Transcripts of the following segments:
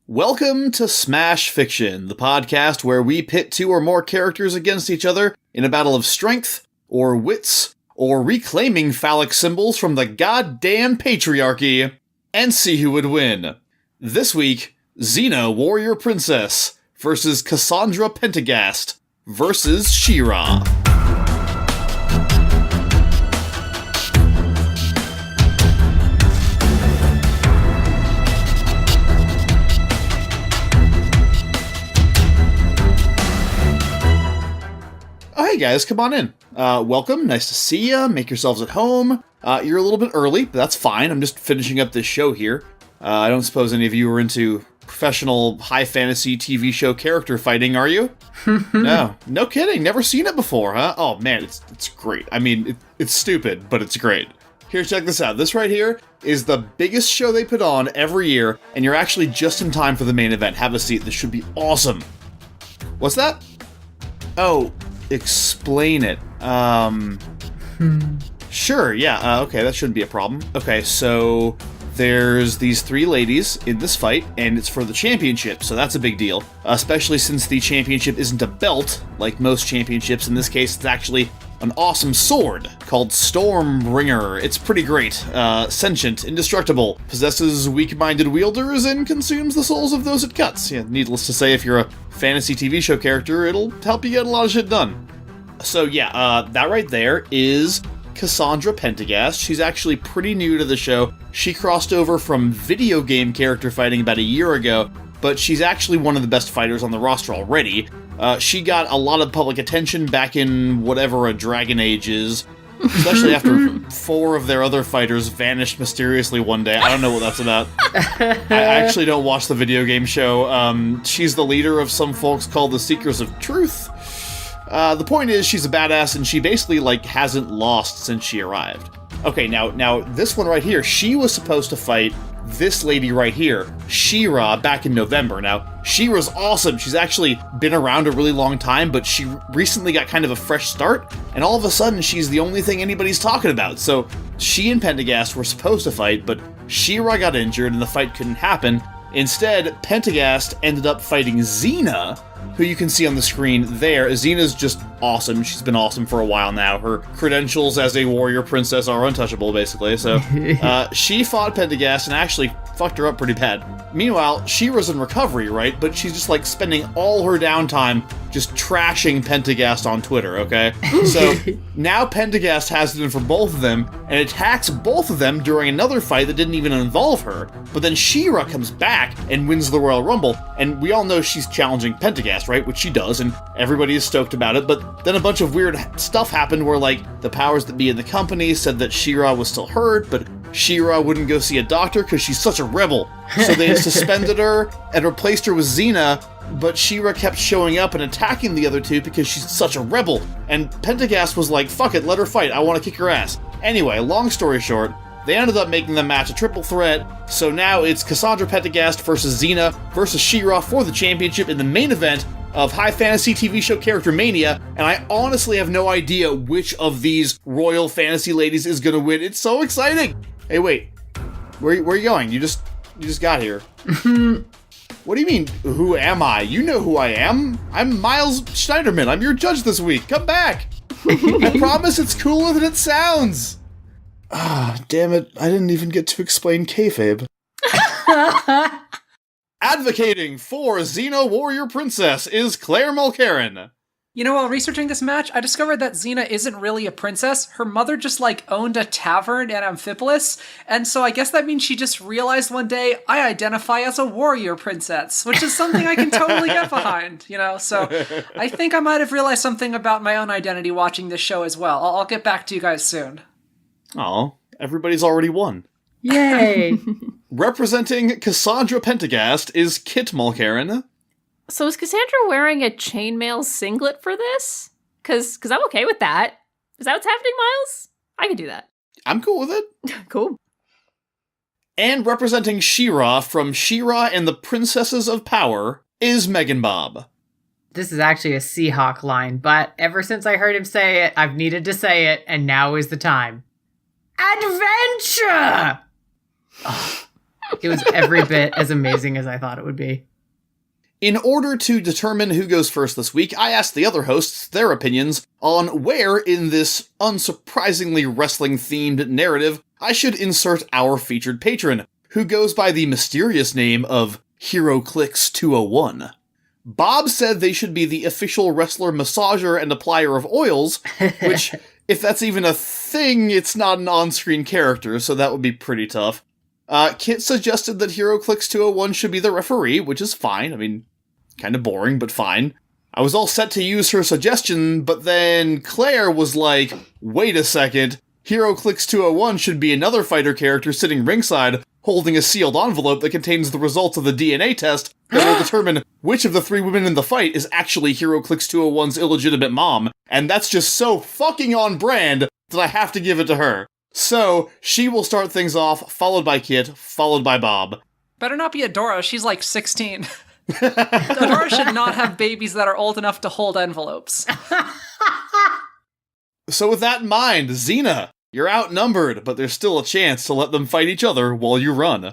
Welcome to Smash Fiction, the podcast where we pit two or more characters against each other in a battle of strength, or wits, or reclaiming phallic symbols from the goddamn patriarchy, and see who would win. This week, Xena, Warrior Princess, versus Cassandra Pentaghast, versus She-Ra. Oh, hey guys, come on in. Welcome, nice to see ya, make yourselves at home. You're a little bit early, but that's fine, I'm just finishing up this show here. I don't suppose any of you are into professional high fantasy TV show character fighting, are you? No kidding, never seen it before, huh? Oh man, it's great. I mean, it's stupid, but it's great. Here, check this out. This right here is the biggest show they put on every year, and you're actually just in time for the main event. Have a seat, this should be awesome. What's that? Oh, explain it. Sure, yeah, okay, that shouldn't be a problem. Okay, so there's these three ladies in this fight, and it's for the championship, so that's a big deal. Especially since the championship isn't a belt, like most championships. In this case, it's actually an awesome sword called Stormbringer. It's pretty great. Sentient, indestructible, possesses weak-minded wielders, and consumes the souls of those it cuts. Yeah, needless to say, if you're a fantasy TV show character, it'll help you get a lot of shit done. So yeah, that right there is Cassandra Pentaghast. She's actually pretty new to the show. She crossed over from video game character fighting about a year ago, but she's actually one of the best fighters on the roster already. She got a lot of public attention back in whatever a Dragon Age is, especially after four of their other fighters vanished mysteriously one day. I don't know what that's about. I actually don't watch the video game show. She's the leader of some folks called the Seekers of Truth. The point is, she's a badass, and she basically, hasn't lost since she arrived. Okay, now, this one right here, she was supposed to fight this lady right here, She-Ra, back in November. Now, She-Ra's awesome. She's actually been around a really long time, but she recently got kind of a fresh start, and all of a sudden, she's the only thing anybody's talking about. So, she and Pentaghast were supposed to fight, but She-Ra got injured, and the fight couldn't happen. Instead, Pentaghast ended up fighting Xena, who you can see on the screen there. Xena's just awesome. She's been awesome for a while now. Her credentials as a warrior princess are untouchable, basically. So, she fought Pentaghast and actually fucked her up pretty bad. Meanwhile, She-Ra's in recovery, right? But she's just, spending all her downtime just trashing Pentaghast on Twitter, okay? So, now Pentaghast has it in for both of them, and attacks both of them during another fight that didn't even involve her. But then She-Ra comes back and wins the Royal Rumble, and we all know she's challenging Pentaghast, right? Which she does, and everybody is stoked about it. But then a bunch of weird stuff happened where, the powers that be in the company said that She-Ra was still hurt, but She-Ra wouldn't go see a doctor because she's such a rebel. So they suspended her and replaced her with Xena, but She-Ra kept showing up and attacking the other two because she's such a rebel. And Pentaghast was like, fuck it, let her fight, I want to kick her ass. Anyway, long story short, they ended up making the match a triple threat, so now it's Cassandra Pentaghast versus Xena versus She-Ra for the championship in the main event of high fantasy TV show character Mania, and I honestly have no idea which of these royal fantasy ladies is gonna win. It's so exciting! Hey, wait. Where are you going? You just got here. What do you mean, who am I? You know who I am. I'm Miles Schneiderman. I'm your judge this week. Come back! I promise it's cooler than it sounds! Ah, damn it. I didn't even get to explain kayfabe. Advocating for Xena Warrior Princess is Claire Mulcairn. You know, while researching this match, I discovered that Xena isn't really a princess. Her mother just, owned a tavern in Amphipolis, and so I guess that means she just realized one day, I identify as a warrior princess, which is something I can totally get behind, so I think I might have realized something about my own identity watching this show as well. I'll get back to you guys soon. Aw, everybody's already won. Yay! Representing Cassandra Pentaghast is Kit Mulcairn. So is Cassandra wearing a chainmail singlet for this? Cause I'm okay with that. Is that what's happening, Miles? I can do that. I'm cool with it. Cool. And representing She-Ra from She-Ra and the Princesses of Power is Megan Bob. This is actually a Seahawk line, but ever since I heard him say it, I've needed to say it, and now is the time. Adventure! It was every bit as amazing as I thought it would be. In order to determine who goes first this week, I asked the other hosts their opinions on where in this unsurprisingly wrestling-themed narrative I should insert our featured patron, who goes by the mysterious name of HeroClix201. Bob said they should be the official wrestler massager and applier of oils, which, if that's even a thing, it's not an on-screen character, so that would be pretty tough. Kit suggested that HeroClix201 should be the referee, which is fine. I mean, kind of boring, but fine. I was all set to use her suggestion, but then Claire was like, wait a second, HeroClix201 should be another fighter character sitting ringside, holding a sealed envelope that contains the results of the DNA test that will determine which of the three women in the fight is actually HeroClix201's illegitimate mom, and that's just so fucking on brand that I have to give it to her. So, she will start things off, followed by Kit, followed by Bob. Better not be Adora, she's like 16. Adora should not have babies that are old enough to hold envelopes. So with that in mind, Xena, you're outnumbered, but there's still a chance to let them fight each other while you run.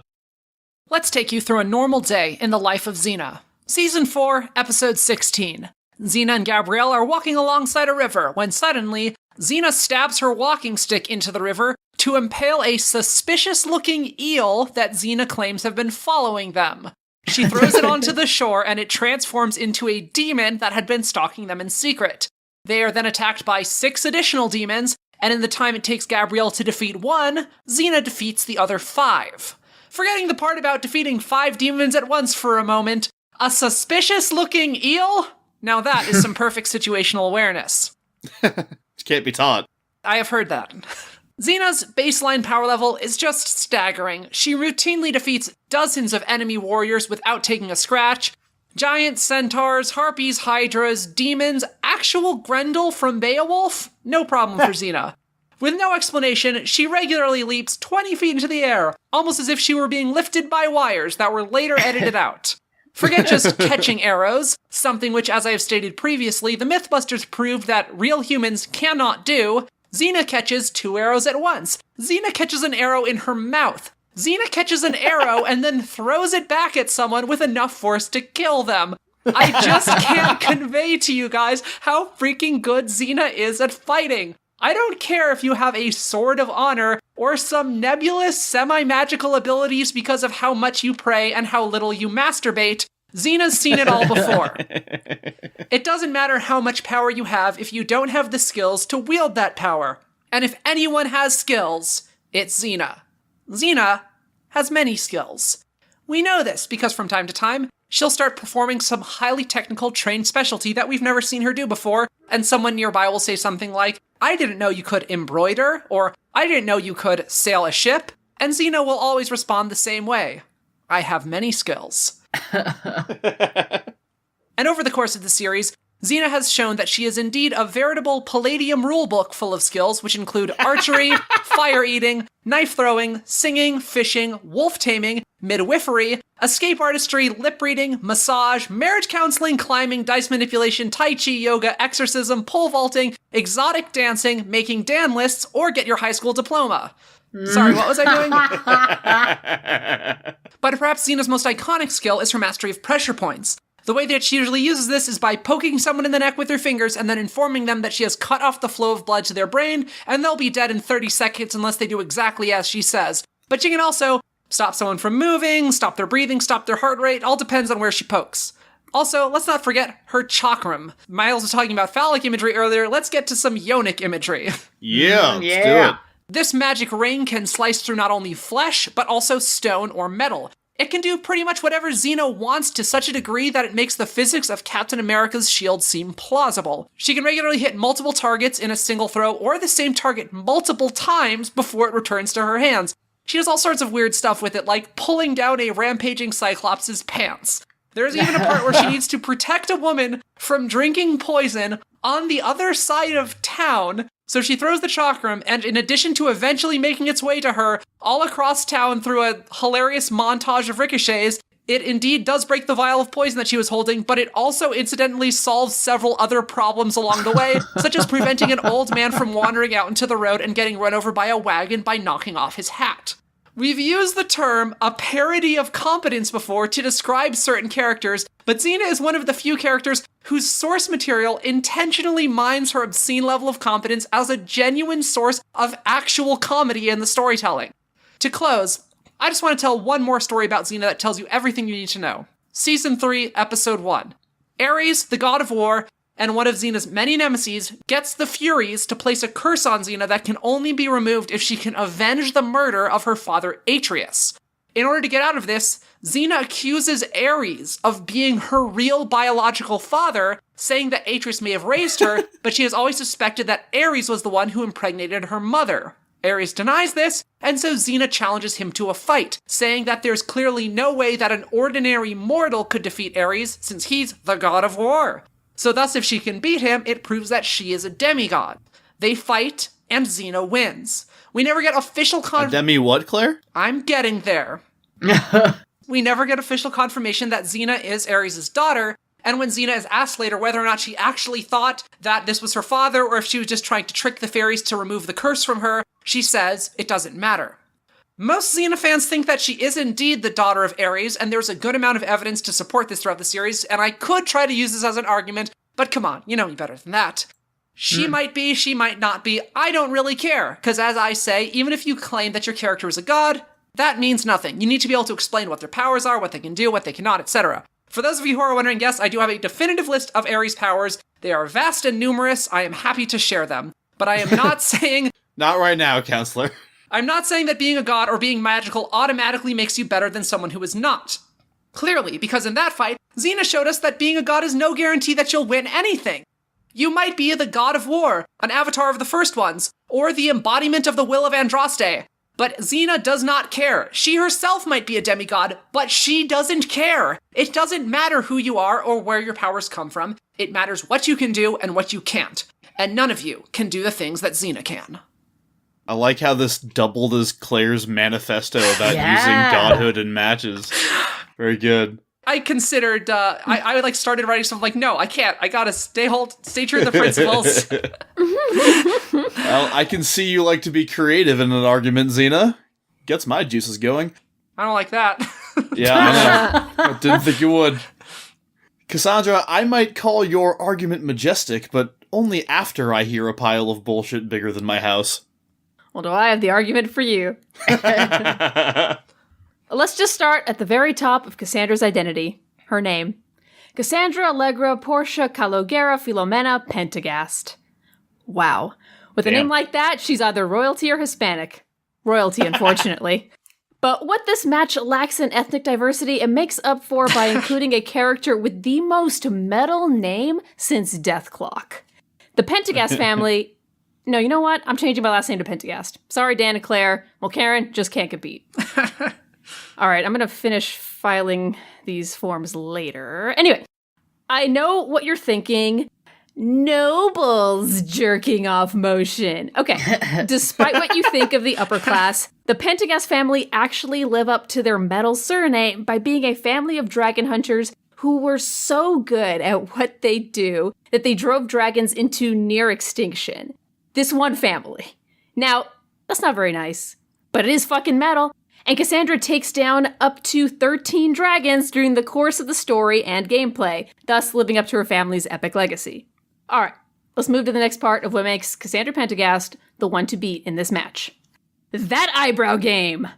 Let's take you through a normal day in the life of Xena. Season 4, Episode 16. Xena and Gabrielle are walking alongside a river when suddenly, Xena stabs her walking stick into the river to impale a suspicious-looking eel that Xena claims have been following them. She throws it onto the shore and it transforms into a demon that had been stalking them in secret. They are then attacked by 6 additional demons, and in the time it takes Gabrielle to defeat one, Xena defeats the other 5. Forgetting the part about defeating 5 demons at once for a moment, a suspicious-looking eel? Now that is some perfect situational awareness. It can't be taught. I have heard that. Xena's baseline power level is just staggering. She routinely defeats dozens of enemy warriors without taking a scratch. Giants, centaurs, harpies, hydras, demons, actual Grendel from Beowulf? No problem for Xena. With no explanation, she regularly leaps 20 feet into the air, almost as if she were being lifted by wires that were later edited out. Forget just catching arrows, something which, as I have stated previously, the Mythbusters proved that real humans cannot do. Xena catches 2 arrows at once. Xena catches an arrow in her mouth. Xena catches an arrow and then throws it back at someone with enough force to kill them. I just can't convey to you guys how freaking good Xena is at fighting. I don't care if you have a sword of honor or some nebulous semi-magical abilities because of how much you pray and how little you masturbate. Xena's seen it all before. It doesn't matter how much power you have if you don't have the skills to wield that power. And if anyone has skills, it's Xena. Xena has many skills. We know this because from time to time, she'll start performing some highly technical trained specialty that we've never seen her do before, and someone nearby will say something like, I didn't know you could embroider, or I didn't know you could sail a ship, and Xena will always respond the same way. I have many skills. And over the course of the series, Xena has shown that she is indeed a veritable Palladium rulebook full of skills, which include archery, fire eating, knife throwing, singing, fishing, wolf taming, midwifery, escape artistry, lip reading, massage, marriage counseling, climbing, dice manipulation, tai chi, yoga, exorcism, pole vaulting, exotic dancing, making Dan lists, or get your high school diploma. Sorry, what was I doing? But perhaps Xena's most iconic skill is her mastery of pressure points. The way that she usually uses this is by poking someone in the neck with her fingers and then informing them that she has cut off the flow of blood to their brain, and they'll be dead in 30 seconds unless they do exactly as she says. But she can also stop someone from moving, stop their breathing, stop their heart rate, all depends on where she pokes. Also, let's not forget her chakram. Miles was talking about phallic imagery earlier, let's get to some yonic imagery. Yeah, let's do it. This magic ring can slice through not only flesh, but also stone or metal. It can do pretty much whatever Xena wants to such a degree that it makes the physics of Captain America's shield seem plausible. She can regularly hit multiple targets in a single throw or the same target multiple times before it returns to her hands. She does all sorts of weird stuff with it, like pulling down a rampaging Cyclops' pants. There's even a part where she needs to protect a woman from drinking poison on the other side of town. So she throws the chakram, and in addition to eventually making its way to her all across town through a hilarious montage of ricochets, it indeed does break the vial of poison that she was holding, but it also incidentally solves several other problems along the way, such as preventing an old man from wandering out into the road and getting run over by a wagon by knocking off his hat. We've used the term a parody of competence before to describe certain characters, but Xena is one of the few characters whose source material intentionally mines her obscene level of competence as a genuine source of actual comedy in the storytelling. To close, I just want to tell one more story about Xena that tells you everything you need to know. Season 3, Episode 1. Ares, the god of war, and one of Xena's many nemeses, gets the Furies to place a curse on Xena that can only be removed if she can avenge the murder of her father Atreus. In order to get out of this, Xena accuses Ares of being her real biological father, saying that Atreus may have raised her, but she has always suspected that Ares was the one who impregnated her mother. Ares denies this, and so Xena challenges him to a fight, saying that there's clearly no way that an ordinary mortal could defeat Ares, since he's the god of war. So thus, if she can beat him, it proves that she is a demigod. They fight, and Xena wins. We never get official A demi what, Claire? I'm getting there. We never get official confirmation that Xena is Ares' daughter, and when Xena is asked later whether or not she actually thought that this was her father, or if she was just trying to trick the fairies to remove the curse from her, she says it doesn't matter. Most Xena fans think that she is indeed the daughter of Ares, and there's a good amount of evidence to support this throughout the series, and I could try to use this as an argument, but come on, you know me better than that. She might be, she might not be, I don't really care, because as I say, even if you claim that your character is a god, that means nothing. You need to be able to explain what their powers are, what they can do, what they cannot, etc. For those of you who are wondering, yes, I do have a definitive list of Ares' powers. They are vast and numerous. I am happy to share them. But I am not saying... Not right now, Counselor. I'm not saying that being a god or being magical automatically makes you better than someone who is not. Clearly, because in that fight, Xena showed us that being a god is no guarantee that you'll win anything. You might be the god of war, an avatar of the first ones, or the embodiment of the will of Andraste. But Xena does not care. She herself might be a demigod, but she doesn't care. It doesn't matter who you are or where your powers come from. It matters what you can do and what you can't. And none of you can do the things that Xena can. I like how this doubled as Claire's manifesto about using godhood in matches. Very good. I considered, I started writing something like, no, I can't. I gotta stay true to the principles. Well, I can see you like to be creative in an argument, Xena. Gets my juices going. I don't like that. Yeah, I know. I didn't think you would. Cassandra, I might call your argument majestic, but only after I hear a pile of bullshit bigger than my house. Well, do I have the argument for you? Let's just start at the very top of Cassandra's identity. Her name. Cassandra Allegra Portia Calogera Filomena Pentaghast. Wow. With a name like that, she's either royalty or Hispanic. Royalty, unfortunately. But what this match lacks in ethnic diversity, it makes up for by including a character with the most metal name since Death Clock. The Pentaghast family... No, you know what? I'm changing my last name to Pentaghast. Sorry, Dan and Claire. Well, Karen just can't compete. All right, I'm going to finish filing these forms later. Anyway, I know what you're thinking. Nobles jerking off motion. Okay, despite what you think of the upper class, the Pentaghast family actually live up to their metal surname by being a family of dragon hunters who were so good at what they do that they drove dragons into near extinction. This one family. Now, that's not very nice, but it is fucking metal. And Cassandra takes down up to 13 dragons during the course of the story and gameplay, thus living up to her family's epic legacy. Alright, let's move to the next part of what makes Cassandra Pentaghast the one to beat in this match. That eyebrow game!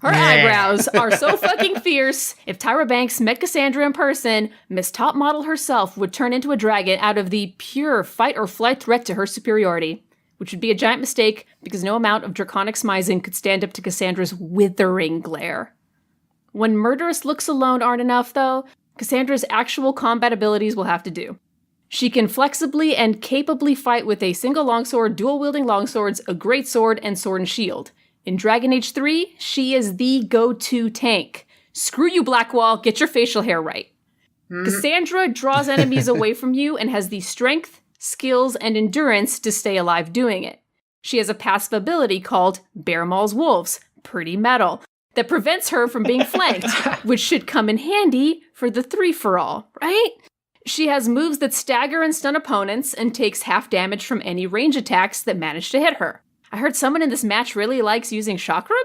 Her eyebrows are so fucking fierce, if Tyra Banks met Cassandra in person, Miss Top Model herself would turn into a dragon out of the pure fight or flight threat to her superiority. Which would be a giant mistake, because no amount of draconic smizing could stand up to Cassandra's withering glare. When murderous looks alone aren't enough, though, Cassandra's actual combat abilities will have to do. She can flexibly and capably fight with a single longsword, dual-wielding longswords, a greatsword, and sword and shield. In Dragon Age 3, she is the go-to tank. Screw you, Blackwall, get your facial hair right. Cassandra draws enemies away from you and has the strength, skills, and endurance to stay alive doing it. She has a passive ability called Bear Maul's Wolves, pretty metal, that prevents her from being flanked, which should come in handy for the three-for-all, right? She has moves that stagger and stun opponents and takes half damage from any range attacks that manage to hit her. I heard someone in this match really likes using Chakram?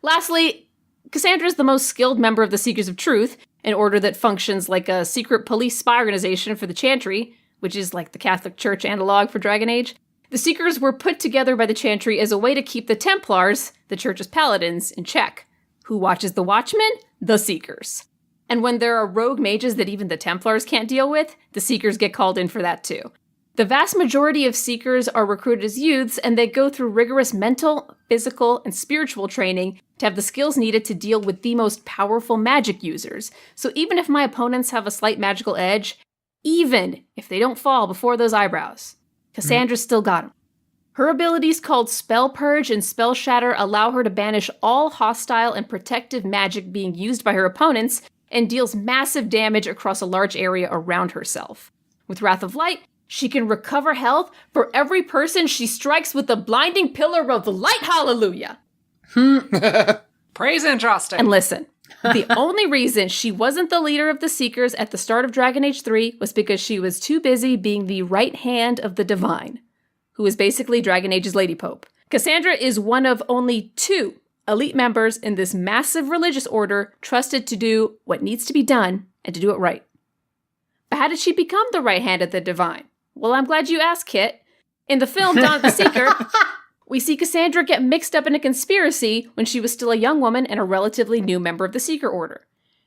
Lastly, Cassandra is the most skilled member of the Seekers of Truth, an order that functions like a secret police spy organization for the Chantry, which is like the Catholic Church analog for Dragon Age. The Seekers were put together by the Chantry as a way to keep the Templars, the Church's paladins, in check. Who watches the Watchmen? The Seekers. And when there are rogue mages that even the Templars can't deal with, the Seekers get called in for that too. The vast majority of Seekers are recruited as youths, and they go through rigorous mental, physical, and spiritual training to have the skills needed to deal with the most powerful magic users. So even if my opponents have a slight magical edge, even if they don't fall before those eyebrows, Cassandra's still got them. Her abilities called Spell Purge and Spell Shatter allow her to banish all hostile and protective magic being used by her opponents and deals massive damage across a large area around herself. With Wrath of Light, she can recover health for every person she strikes with the blinding pillar of light. Hallelujah! Praise Andraste. And listen, the only reason she wasn't the leader of the Seekers at the start of Dragon Age 3 was because she was too busy being the right hand of the Divine, who is basically Dragon Age's Lady Pope. Cassandra is one of only 2 elite members in this massive religious order trusted to do what needs to be done and to do it right. But how did she become the right hand of the Divine? Well, I'm glad you asked, Kit. In the film Dawn of the Seeker, we see Cassandra get mixed up in a conspiracy when she was still a young woman and a relatively new member of the Seeker Order.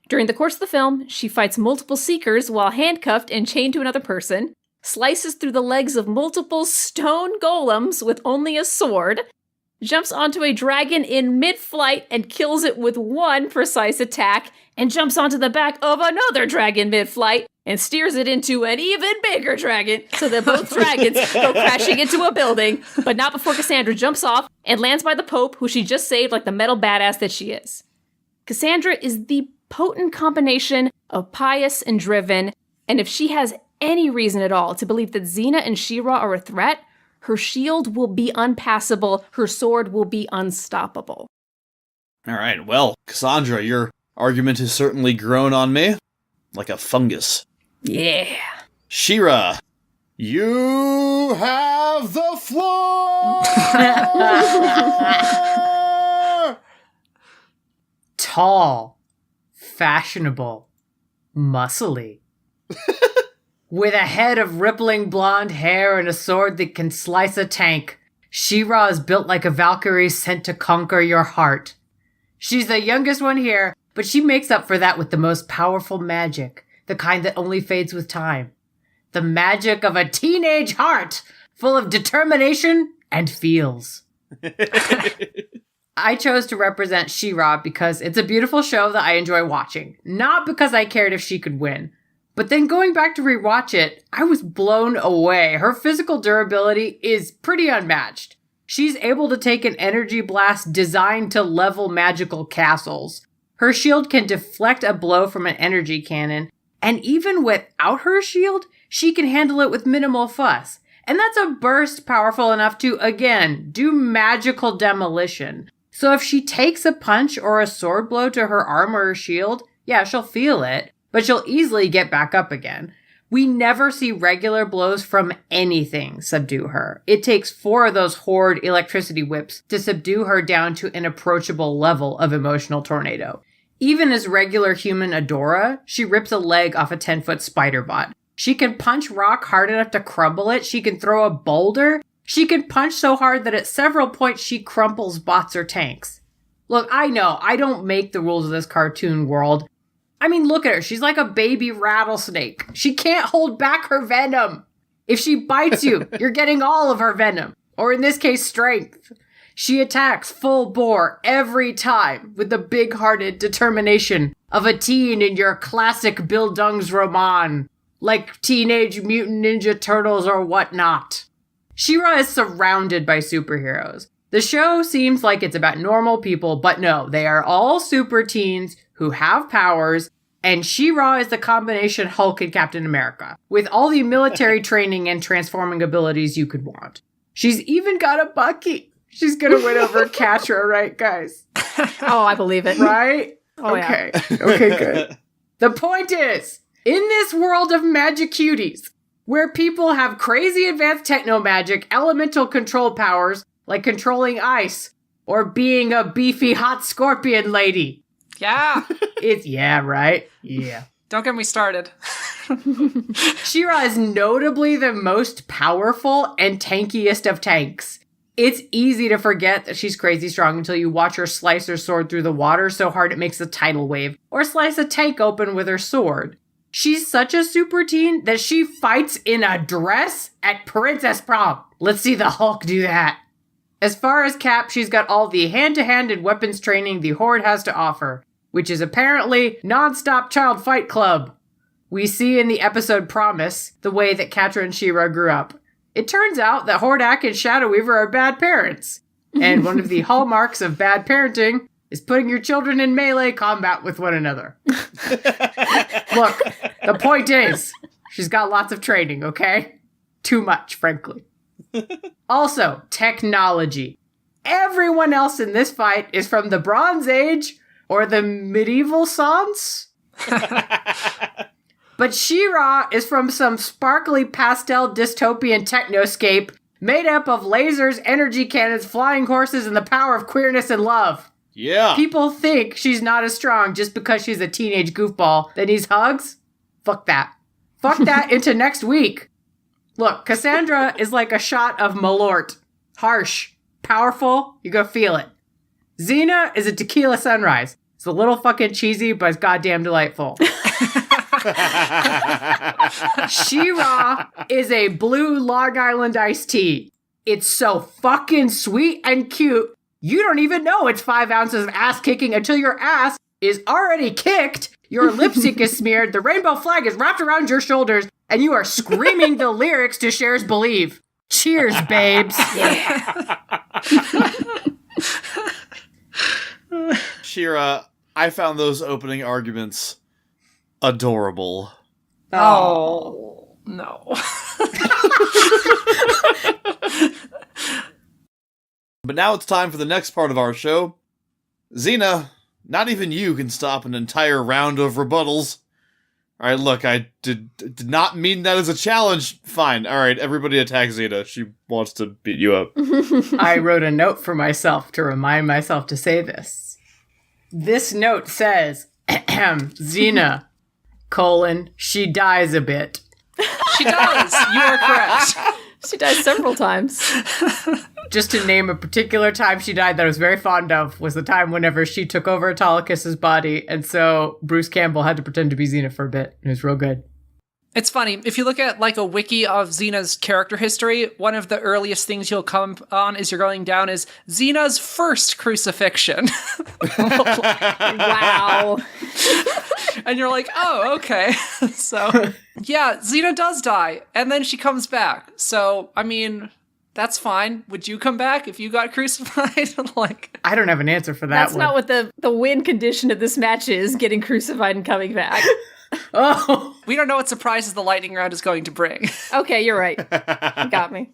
During the course of the film, she fights multiple Seekers while handcuffed and chained to another person, slices through the legs of multiple stone golems with only a sword, jumps onto a dragon in mid-flight and kills it with one precise attack, and jumps onto the back of another dragon mid-flight and steers it into an even bigger dragon so that both dragons go crashing into a building, but not before Cassandra jumps off and lands by the Pope, who she just saved like the metal badass that she is. Cassandra is the potent combination of pious and driven, and if she has any reason at all to believe that Xena and She-Ra are a threat, her shield will be unpassable, her sword will be unstoppable. All right, well, Cassandra, your argument has certainly grown on me like a fungus. Yeah. She-Ra, you have the floor! Tall, fashionable, muscly. With a head of rippling blonde hair and a sword that can slice a tank, She-Ra is built like a Valkyrie sent to conquer your heart. She's the youngest one here, but she makes up for that with the most powerful magic, the kind that only fades with time. The magic of a teenage heart, full of determination and feels. I chose to represent She-Ra because it's a beautiful show that I enjoy watching, not because I cared if she could win. But then going back to rewatch it, I was blown away. Her physical durability is pretty unmatched. She's able to take an energy blast designed to level magical castles. Her shield can deflect a blow from an energy cannon, and even without her shield, she can handle it with minimal fuss. And that's a burst powerful enough to, again, do magical demolition. So if she takes a punch or a sword blow to her arm or her shield, yeah, she'll feel it, but she'll easily get back up again. We never see regular blows from anything subdue her. It takes 4 of those Horde electricity whips to subdue her down to an approachable level of emotional tornado. Even as regular human Adora, she rips a leg off a 10-foot spider bot. She can punch rock hard enough to crumble it. She can throw a boulder. She can punch so hard that at several points she crumples bots or tanks. Look, I know, I don't make the rules of this cartoon world. I mean, look at her. She's like a baby rattlesnake. She can't hold back her venom. If she bites you, you're getting all of her venom. Or in this case, strength. She attacks full bore every time with the big-hearted determination of a teen in your classic Bildungsroman, like Teenage Mutant Ninja Turtles or whatnot. She-Ra is surrounded by superheroes. The show seems like it's about normal people, but no, they are all super teens who have powers, and She-Ra is the combination Hulk and Captain America, with all the military training and transforming abilities you could want. She's even got a Bucky. She's gonna win over Catra, right, guys? Oh, I believe it. Right? Oh, okay. Yeah. Okay, good. The point is, in this world of magic cuties, where people have crazy advanced techno magic, elemental control powers, like controlling ice, or being a beefy hot scorpion lady. Yeah. Yeah, right? Yeah. Don't get me started. She-Ra is notably the most powerful and tankiest of tanks. It's easy to forget that she's crazy strong until you watch her slice her sword through the water so hard it makes a tidal wave, or slice a tank open with her sword. She's such a super teen that she fights in a dress at Princess Prom. Let's see the Hulk do that. As far as Cap, she's got all the hand-to-hand and weapons training the Horde has to offer, which is apparently non-stop child fight club. We see in the episode Promise the way that Catra and She-Ra grew up. It turns out that Hordak and Shadow Weaver are bad parents. And one of the hallmarks of bad parenting is putting your children in melee combat with one another. Look, the point is, she's got lots of training, okay? Too much, frankly. Also, technology. Everyone else in this fight is from the Bronze Age or the medieval Sans. But She-Ra is from some sparkly pastel dystopian technoscape made up of lasers, energy cannons, flying horses, and the power of queerness and love. Yeah. People think she's not as strong just because she's a teenage goofball that needs hugs. Fuck that. Fuck that into next week. Look, Cassandra is like a shot of Malort. Harsh. Powerful. You go feel it. Xena is a tequila sunrise. It's a little fucking cheesy, but it's goddamn delightful. She-Ra is a blue Long Island iced tea. It's so fucking sweet and cute. You don't even know it's 5 ounces of ass kicking until your ass is already kicked, your lipstick is smeared, the rainbow flag is wrapped around your shoulders, and you are screaming the lyrics to Cher's Believe. Cheers, babes. Yeah. She-Ra, I found those opening arguments adorable. Oh, no. But now it's time for the next part of our show. Xena, not even you can stop an entire round of rebuttals. Alright, look, I did not mean that as a challenge. Fine, alright, everybody attack Xena. She wants to beat you up. I wrote a note for myself to remind myself to say this. This note says, Xena, she dies a bit. She does. You are correct. She dies several times. Just to name a particular time she died that I was very fond of was the time whenever she took over Autolycus's body, and so Bruce Campbell had to pretend to be Xena for a bit. It was real good. It's funny, if you look at like a wiki of Xena's character history, one of the earliest things you'll come on as you're going down is Xena's first crucifixion. Wow. And you're like, oh, okay. So, yeah, Xena does die, and then she comes back. So, I mean, that's fine. Would you come back if you got crucified? Like, I don't have an answer for that. That's not what the win condition of this match is, getting crucified and coming back. Oh. We don't know what surprises the lightning round is going to bring. Okay, you're right. You got me.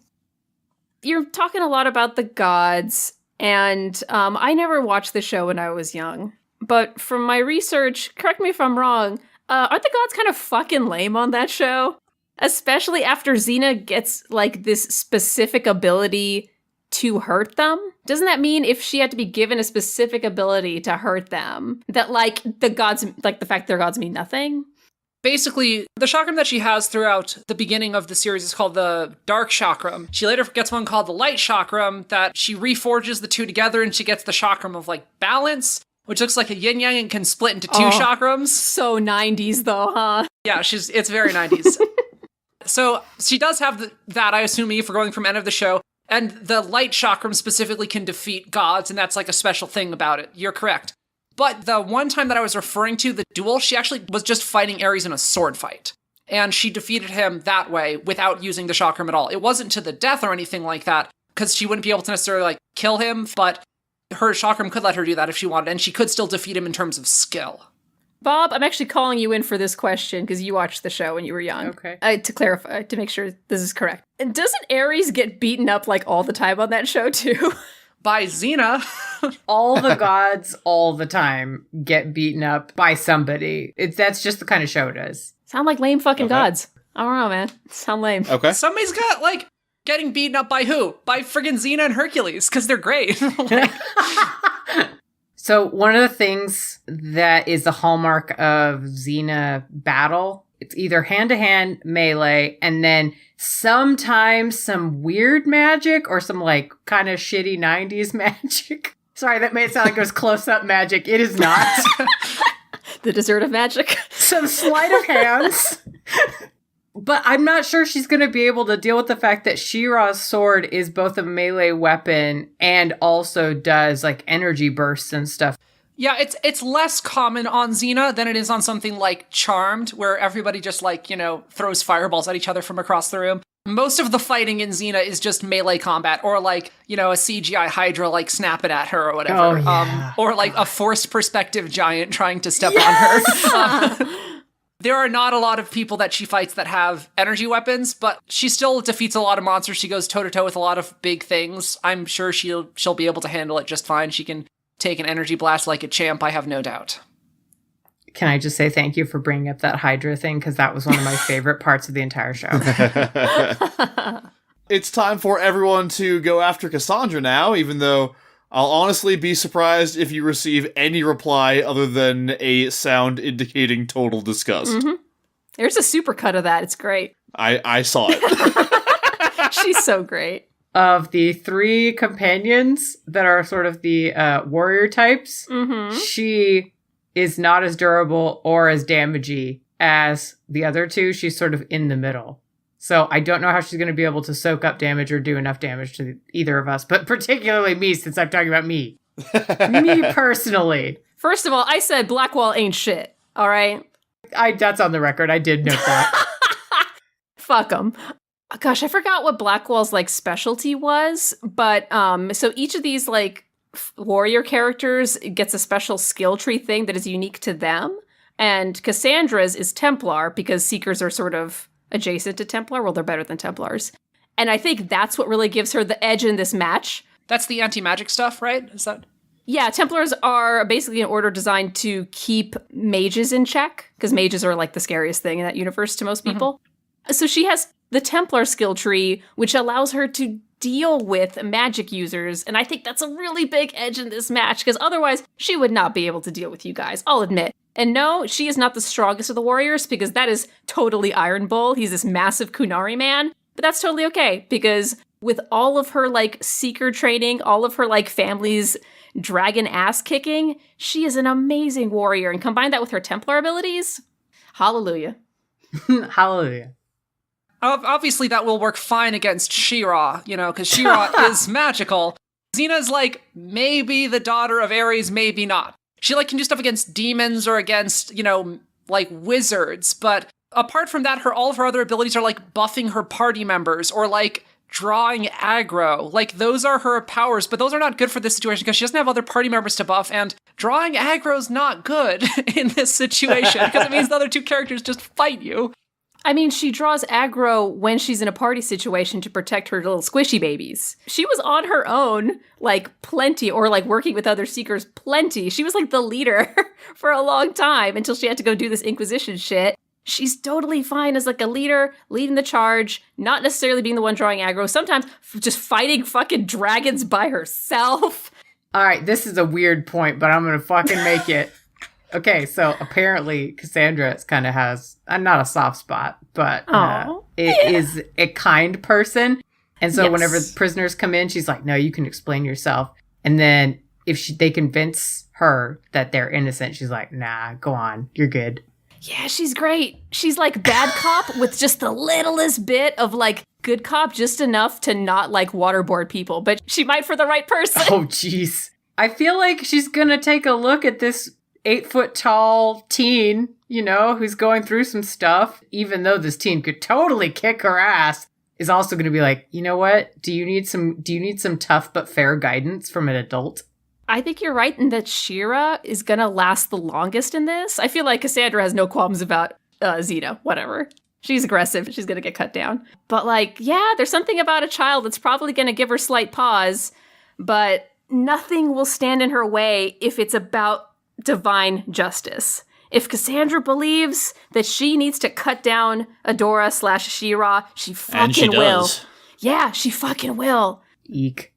You're talking a lot about the gods, and I never watched the show when I was young. But from my research, correct me if I'm wrong, aren't the gods kind of fucking lame on that show? Especially after Xena gets, like, this specific ability to hurt them? Doesn't that mean if she had to be given a specific ability to hurt them, that, like, the gods, like, the fact they're gods mean nothing? Basically, the chakram that she has throughout the beginning of the series is called the Dark Chakram. She later gets one called the Light Chakram that she reforges the two together, and she gets the chakram of, like, balance, which looks like a yin-yang and can split into two chakrams. So 90s, though, huh? Yeah, it's very 90s. So she does have that, I assume, for going from end of the show. And the light chakram specifically can defeat gods, and that's like a special thing about it. You're correct. But the one time that I was referring to, the duel, she actually was just fighting Ares in a sword fight. And she defeated him that way without using the chakram at all. It wasn't to the death or anything like that, because she wouldn't be able to necessarily like kill him, but her chakram could let her do that if she wanted, and she could still defeat him in terms of skill. Bob, I'm actually calling you in for this question because you watched the show when you were young. Okay. To clarify, to make sure this is correct. And doesn't Ares get beaten up like all the time on that show too? By Xena. All the gods all the time get beaten up by somebody. That's just the kind of show it is. Sound like lame fucking gods. I don't know, man. Sound lame. Okay. Somebody's got, like, Getting beaten up by who? By friggin' Xena and Hercules, because they're great. So one of the things that is the hallmark of Xena battle, it's either hand-to-hand melee, and then sometimes some weird magic or some like kind of shitty 90s magic. Sorry, that made it sound like it was close-up magic. It is not. The dessert of magic. Some sleight of hands. But I'm not sure she's going to be able to deal with the fact that She-Ra's sword is both a melee weapon and also does like energy bursts and stuff. Yeah, it's less common on Xena than it is on something like Charmed, where everybody just like, throws fireballs at each other from across the room. Most of the fighting in Xena is just melee combat, or like, a CGI Hydra like snapping at her or whatever. Oh, yeah. Or like a forced perspective giant trying to step on her. There are not a lot of people that she fights that have energy weapons, but she still defeats a lot of monsters. She goes toe-to-toe with a lot of big things. I'm sure she'll be able to handle it just fine. She can take an energy blast like a champ, I have no doubt. Can I just say thank you for bringing up that Hydra thing? Because that was one of my favorite parts of the entire show. It's time for everyone to go after Cassandra now, even though I'll honestly be surprised if you receive any reply other than a sound indicating total disgust. Mm-hmm. There's a supercut of that. It's great. I saw it. She's so great. Of the 3 companions that are sort of the warrior types, she is not as durable or as damagey as the other 2. She's sort of in the middle. So I don't know how she's going to be able to soak up damage or do enough damage to either of us, but particularly me, since I'm talking about me. Me personally. First of all, I said Blackwall ain't shit, all right? That's on the record. I did note that. Fuck them. Gosh, I forgot what Blackwall's like specialty was, but so each of these like warrior characters gets a special skill tree thing that is unique to them. And Cassandra's is Templar because Seekers are sort of adjacent to Templar. Well, they're better than Templars. And I think that's what really gives her the edge in this match. That's the anti-magic stuff, right? Is that? Yeah, Templars are basically an order designed to keep mages in check, because mages are like the scariest thing in that universe to most people. So she has the Templar skill tree, which allows her to deal with magic users. And I think that's a really big edge in this match, because otherwise she would not be able to deal with you guys, I'll admit. And no, she is not the strongest of the warriors, because that is totally Iron Bull. He's this massive Kunari man. But that's totally okay, because with all of her, like, seeker training, all of her, like, family's dragon ass kicking, she is an amazing warrior. And combine that with her Templar abilities, hallelujah. Hallelujah. Obviously, that will work fine against She-Ra, because She-Ra is magical. Xena's, like, maybe the daughter of Ares, maybe not. She, like, can do stuff against demons or against, like, wizards. But apart from that, all of her other abilities are, like, buffing her party members or, like, drawing aggro. Like, those are her powers, but those are not good for this situation because she doesn't have other party members to buff, and drawing aggro's not good in this situation because it means the other 2 characters just fight you. I mean, she draws aggro when she's in a party situation to protect her little squishy babies. She was on her own, like, plenty, or, like, working with other Seekers plenty. She was, like, the leader for a long time until she had to go do this Inquisition shit. She's totally fine as, like, a leader, leading the charge, not necessarily being the one drawing aggro, sometimes just fighting fucking dragons by herself. All right, this is a weird point, but I'm going to fucking make it. Okay, so apparently Cassandra kind of has, not a soft spot, but is a kind person. And so whenever prisoners come in, she's like, no, you can explain yourself. And then if they convince her that they're innocent, she's like, nah, go on, you're good. Yeah, she's great. She's like bad cop with just the littlest bit of like good cop, just enough to not like waterboard people, but she might for the right person. Oh, jeez. I feel like she's going to take a look at this 8-foot-tall teen, who's going through some stuff, even though this teen could totally kick her ass, is also going to be like, you know what? Do you need some tough but fair guidance from an adult? I think you're right in that She-Ra is going to last the longest in this. I feel like Cassandra has no qualms about Xena, whatever. She's aggressive. She's going to get cut down. But like, yeah, there's something about a child that's probably going to give her slight pause, but nothing will stand in her way if it's about divine justice. If Cassandra believes that she needs to cut down Adora / She-Ra, she fucking will. Yeah, she fucking will. Eek.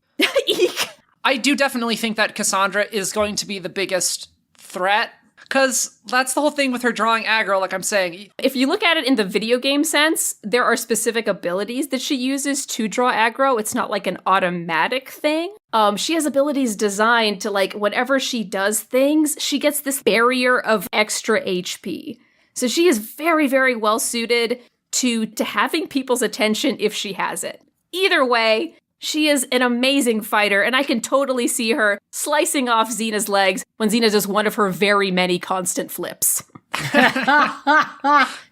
Eek. I do definitely think that Cassandra is going to be the biggest threat, because that's the whole thing with her drawing aggro, like I'm saying. If you look at it in the video game sense, there are specific abilities that she uses to draw aggro. It's not like an automatic thing. She has abilities designed to, like, whenever she does things, she gets this barrier of extra HP. So she is very, very well suited to having people's attention if she has it. Either way, she is an amazing fighter, and I can totally see her slicing off Xena's legs when Xena does one of her very many constant flips.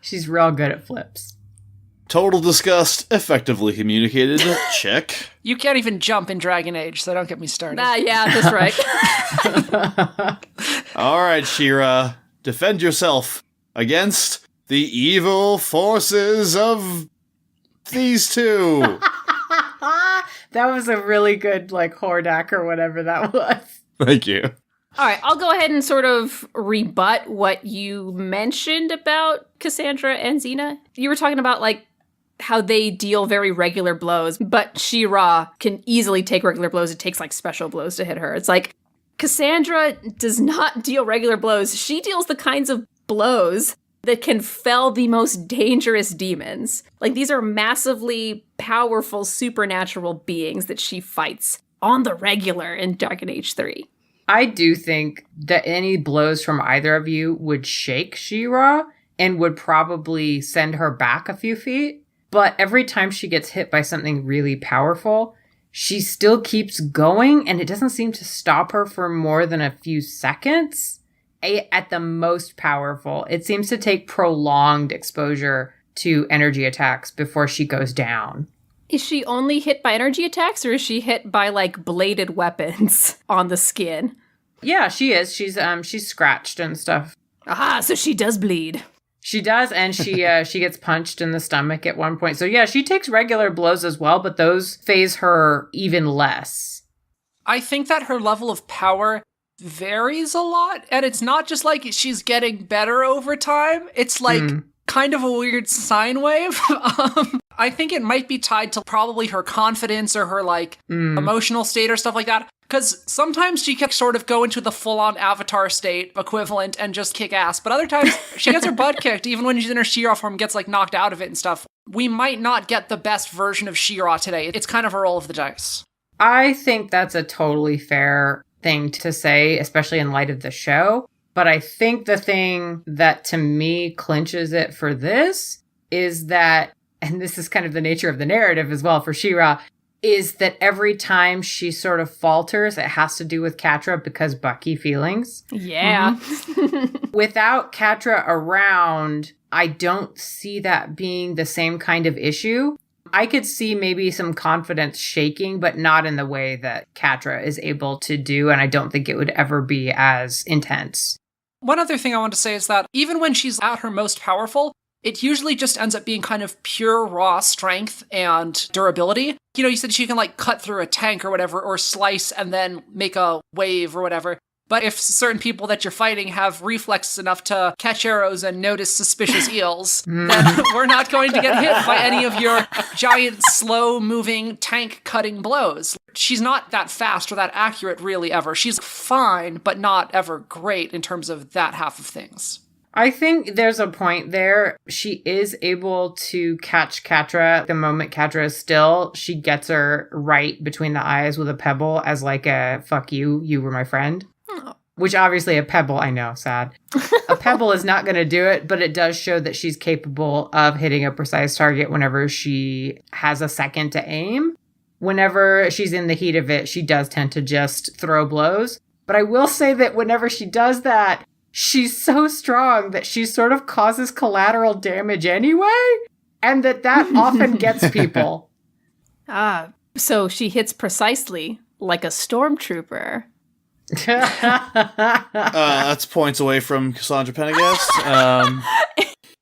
She's real good at flips. Total disgust, effectively communicated. Check. You can't even jump in Dragon Age, so don't get me started. Yeah, that's right. All right, She-Ra, defend yourself against the evil forces of these two. That was a really good, like, Hordak or whatever that was. Thank you. All right, I'll go ahead and sort of rebut what you mentioned about Cassandra and Xena. You were talking about, like, how they deal very regular blows, but She-Ra can easily take regular blows. It takes, like, special blows to hit her. It's like, Cassandra does not deal regular blows. She deals the kinds of blows that can fell the most dangerous demons. Like, these are massively powerful supernatural beings that she fights on the regular in Dragon Age 3. I do think that any blows from either of you would shake She-Ra and would probably send her back a few feet. But every time she gets hit by something really powerful, she still keeps going, and it doesn't seem to stop her for more than a few seconds. At the most powerful, it seems to take prolonged exposure to energy attacks before she goes down. Is she only hit by energy attacks, or is she hit by, like, bladed weapons on the skin? Yeah, she is. She's scratched and stuff. Aha, so she does bleed. She does, and she gets punched in the stomach at one point. So yeah, she takes regular blows as well, but those phase her even less. I think that her level of power varies a lot, and it's not just like she's getting better over time. It's like kind of a weird sine wave. I think it might be tied to probably her confidence or her, like, emotional state or stuff like that. Because sometimes she can sort of go into the full-on Avatar state equivalent and just kick ass, but other times she gets her butt kicked, even when she's in her She-Ra form, gets, like, knocked out of it and stuff. We might not get the best version of She-Ra today. It's kind of a roll of the dice. I think that's a totally fair thing to say, especially in light of the show. But I think the thing that to me clinches it for this is that, and this is kind of the nature of the narrative as well for She-Ra, is that every time she sort of falters, it has to do with Catra because Bucky feelings. Yeah. Without Catra around, I don't see that being the same kind of issue. I could see maybe some confidence shaking, but not in the way that Catra is able to do, and I don't think it would ever be as intense. One other thing I want to say is that even when she's at her most powerful, it usually just ends up being kind of pure raw strength and durability. You know, you said she can, like, cut through a tank or whatever, or slice and then make a wave or whatever. But if certain people that you're fighting have reflexes enough to catch arrows and notice suspicious eels, then we're not going to get hit by any of your giant, slow-moving, tank-cutting blows. She's not that fast or that accurate, really, ever. She's fine, but not ever great in terms of that half of things. I think there's a point there. She is able to catch Catra. The moment Catra is still, she gets her right between the eyes with a pebble as, like, a, fuck you, you were my friend. Which obviously a pebble, I know, sad. A pebble is not going to do it, but it does show that she's capable of hitting a precise target whenever she has a second to aim. Whenever she's in the heat of it, she does tend to just throw blows. But I will say that whenever she does that, she's so strong that she sort of causes collateral damage anyway, and that often gets people. So she hits precisely like a stormtrooper. That's points away from Cassandra Pentaghast.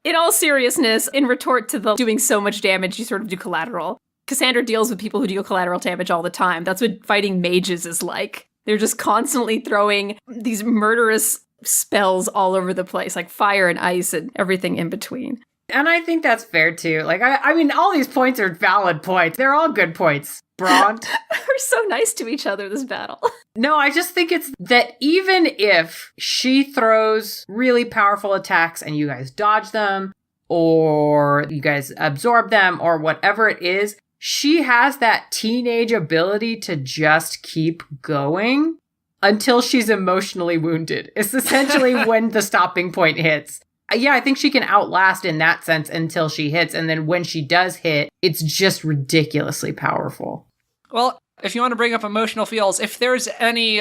In all seriousness, in retort to the doing so much damage, you sort of do collateral. Cassandra deals with people who deal collateral damage all the time. That's what fighting mages is like. They're just constantly throwing these murderous spells all over the place, like fire and ice and everything in between. And I think that's fair too. Like, I mean, all these points are valid points. They're all good points. Braun. We're so nice to each other this battle. No, I just think it's that even if she throws really powerful attacks and you guys dodge them, or you guys absorb them, or whatever it is, she has that teenage ability to just keep going until she's emotionally wounded. It's essentially when the stopping point hits. Yeah, I think she can outlast in that sense until she hits. And then when she does hit, it's just ridiculously powerful. Well, if you want to bring up emotional feels, if there's any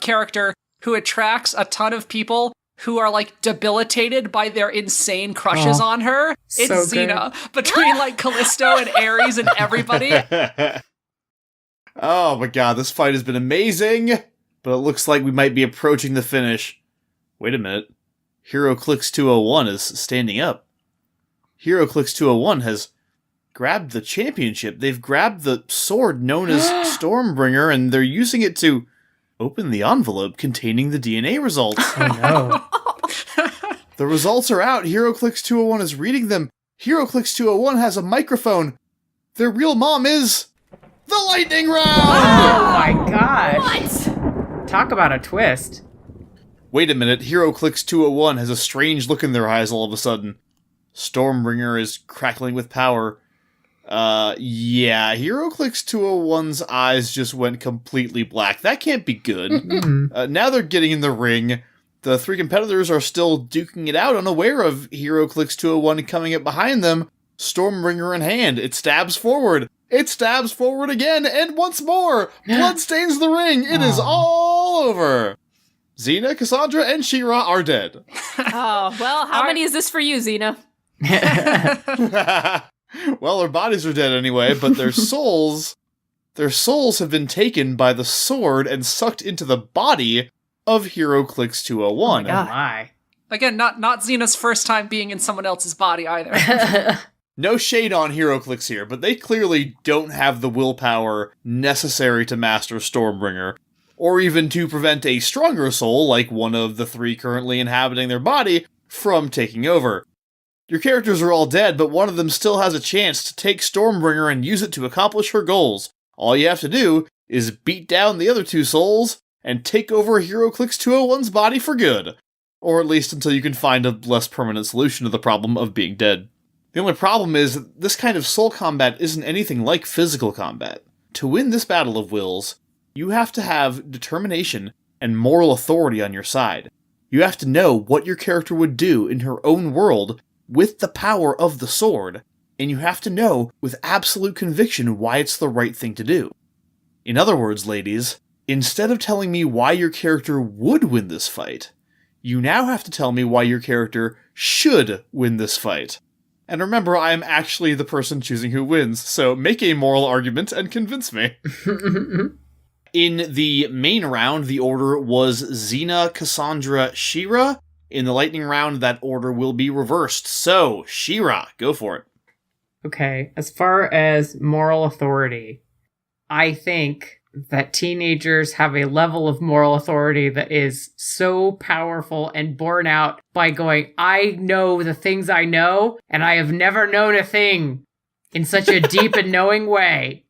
character who attracts a ton of people who are like debilitated by their insane crushes on her, it's so Xena. Between like Callisto and Ares and everybody. Oh my god, this fight has been amazing, but it looks like we might be approaching the finish. Wait a minute. HeroClix 201 is standing up. HeroClix 201 has grabbed the championship. They've grabbed the sword known as Stormbringer, and they're using it to open the envelope containing the DNA results. Oh no. The results are out. HeroClix 201 is reading them. HeroClix 201 has a microphone. Their real mom is the lightning round! Oh my gosh. What? Talk about a twist. Wait a minute, HeroClix 201 has a strange look in their eyes all of a sudden. Stormbringer is crackling with power. Yeah, HeroClix 201's eyes just went completely black. That can't be good. Now they're getting in the ring. The three competitors are still duking it out, unaware of HeroClix 201 coming up behind them, Stormbringer in hand. It stabs forward. It stabs forward again, and once more! Blood stains the ring! It is all over! Xena, Cassandra, and She-Ra are dead. Oh, well, how many is this for you, Xena? Well, their bodies are dead anyway, but their souls have been taken by the sword and sucked into the body of HeroClix 201. Oh my. Again, not Xena's first time being in someone else's body either. No shade on HeroClix here, but they clearly don't have the willpower necessary to master Stormbringer, or even to prevent a stronger soul, like one of the three currently inhabiting their body, from taking over. Your characters are all dead, but one of them still has a chance to take Stormbringer and use it to accomplish her goals. All you have to do is beat down the other two souls and take over HeroClix 201's body for good. Or at least until you can find a less permanent solution to the problem of being dead. The only problem is that this kind of soul combat isn't anything like physical combat. To win this battle of wills, you have to have determination and moral authority on your side. You have to know what your character would do in her own world with the power of the sword, and you have to know with absolute conviction why it's the right thing to do. In other words, ladies, instead of telling me why your character would win this fight, you now have to tell me why your character should win this fight. And remember, I am actually the person choosing who wins, so make a moral argument and convince me. In the main round, the order was Xena, Cassandra, She-Ra. In the lightning round, that order will be reversed. So, She-Ra, go for it. Okay, as far as moral authority, I think that teenagers have a level of moral authority that is so powerful and borne out by going, I know the things I know, and I have never known a thing in such a deep and knowing way.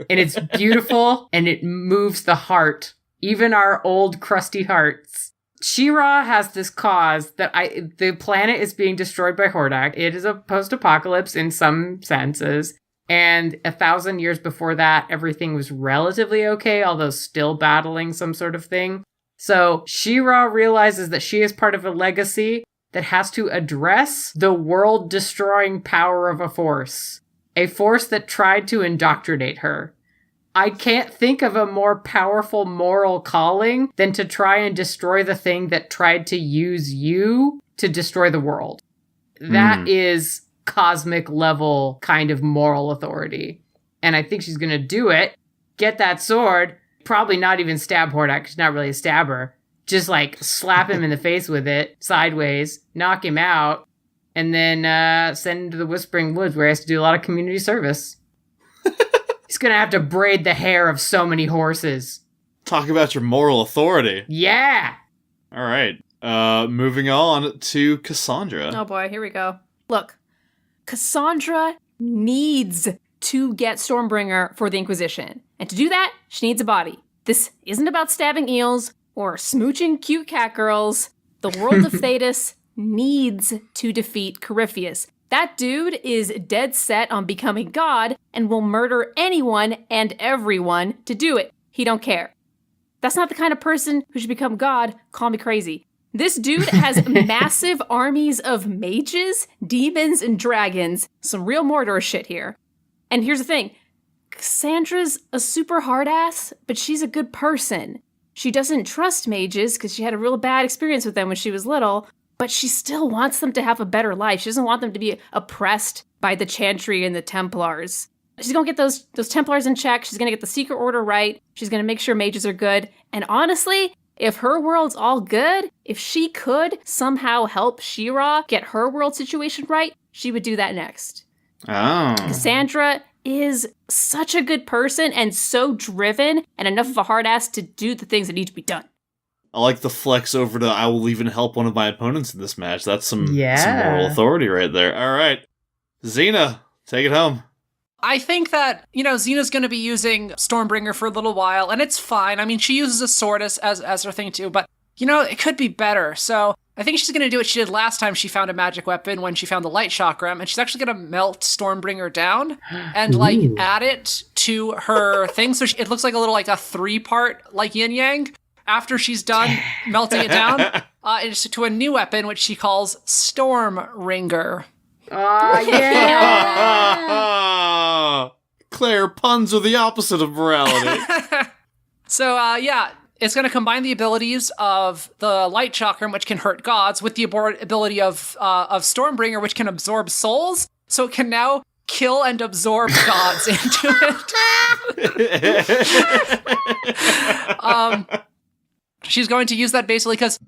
And it's beautiful, and it moves the heart, even our old crusty hearts. She-Ra has this cause that the planet is being destroyed by Hordak. It is a post-apocalypse in some senses. And 1,000 years before that, everything was relatively okay, although still battling some sort of thing. So She-Ra realizes that she is part of a legacy that has to address the world-destroying power of a force that tried to indoctrinate her. I can't think of a more powerful moral calling than to try and destroy the thing that tried to use you to destroy the world. That is cosmic level kind of moral authority. And I think she's going to do it, get that sword, probably not even stab Hordak, she's not really a stabber, just like slap him in the face with it, sideways, knock him out, and then send him to the Whispering Woods where he has to do a lot of community service. He's going to have to braid the hair of so many horses. Talk about your moral authority. Yeah! All right. Moving on to Cassandra. Oh boy, here we go. Look, Cassandra needs to get Stormbringer for the Inquisition. And to do that, she needs a body. This isn't about stabbing eels or smooching cute cat girls. The world of Thetis needs to defeat Corypheus. That dude is dead set on becoming God and will murder anyone and everyone to do it. He don't care. That's not the kind of person who should become God. Call me crazy. This dude has massive armies of mages, demons, and dragons. Some real Mordor shit here. And here's the thing. Cassandra's a super hard ass, but she's a good person. She doesn't trust mages because she had a real bad experience with them when she was little, but she still wants them to have a better life. She doesn't want them to be oppressed by the Chantry and the Templars. She's going to get those Templars in check. She's going to get the Secret Order right. She's going to make sure mages are good. And honestly, if her world's all good, if she could somehow help She-Ra get her world situation right, she would do that next. Oh. Cassandra is such a good person and so driven and enough of a hard ass to do the things that need to be done. I like the flex over to I will even help one of my opponents in this match. That's some moral authority right there. All right. Xena, take it home. I think that, Xena's going to be using Stormbringer for a little while, and it's fine. I mean, she uses a sword as her thing too, but, it could be better. So I think she's going to do what she did last time she found a magic weapon when she found the light chakram, and she's actually going to melt Stormbringer down and, add it to her thing. So it looks like a little, a 3-part, yin-yang. After she's done melting it down, it's to a new weapon, which she calls Stormringer. Oh, yeah! Claire, puns are the opposite of morality. So, it's going to combine the abilities of the Light Chakram, which can hurt gods, with the ability of Stormbringer, which can absorb souls. So it can now kill and absorb gods into it. She's going to use that basically because,